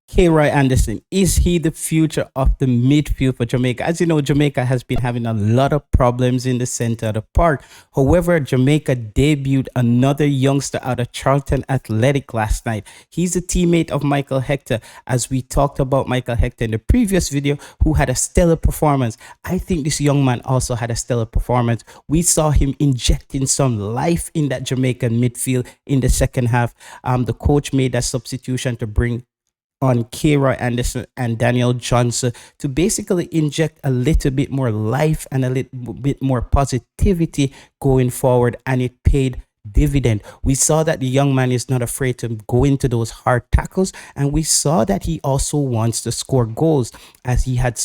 Karoy Anderson, is he the future of the midfield for Jamaica? As you know, Jamaica has been having a lot of problems in the center of the park. However, Jamaica debuted another youngster out of Charlton Athletic last night. He's a teammate of Michael Hector, as we talked about Michael Hector in the previous video, who had a stellar performance. I think this young man also had a stellar performance. We saw him injecting some life in that Jamaican midfield in the second half. The coach made that substitution to bring on Karoy Anderson and Daniel Johnson to basically inject a little bit more life and a little bit more positivity going forward, and it paid dividend. We saw that the young man is not afraid to go into those hard tackles, and we saw that he also wants to score goals, as he had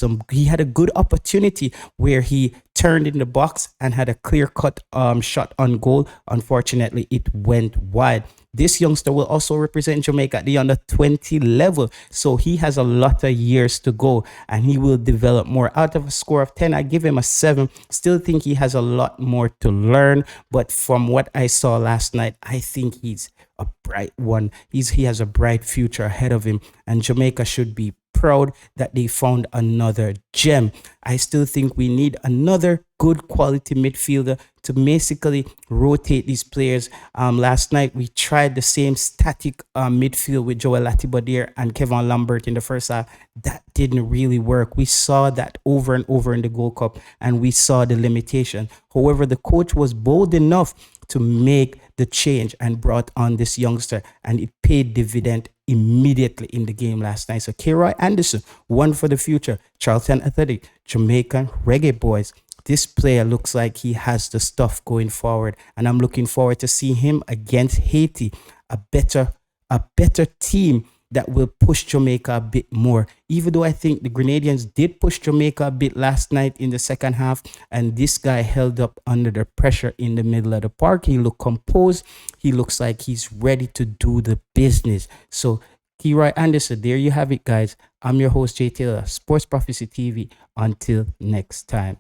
a good opportunity where he turned in the box and had a clear cut shot on goal. Unfortunately, it went wide. This youngster will also represent Jamaica at the under 20 level. So he has a lot of years to go, and he will develop more. Out of a score of 10, I give him a 7. Still think he has a lot more to learn. But from what I saw last night, I think he's a bright one. He has a bright future ahead of him, and Jamaica should be proud that they found another gem. I still think we need another good quality midfielder to basically rotate these players. Last night we tried the same static midfield with Joel Latibodiere and Kevin Lambert in the first half. That didn't really work. We saw that over and over in the Gold Cup, and we saw the limitation. However, the coach was bold enough to make the change and brought on this youngster, and it paid dividend immediately in the game last night. So Karoy Anderson, one for the future. Charlton Athletic, Jamaican Reggae Boyz. This player looks like he has the stuff going forward, and I'm looking forward to see him against Haiti, a better team that will push Jamaica a bit more. Even though I think the Grenadians did push Jamaica a bit last night in the second half, and this guy held up under the pressure in the middle of the park. He looked composed. He looks like he's ready to do the business. So Karoy Anderson, there you have it, guys. I'm your host, Jay Taylor, Sports Prophecy TV. Until next time.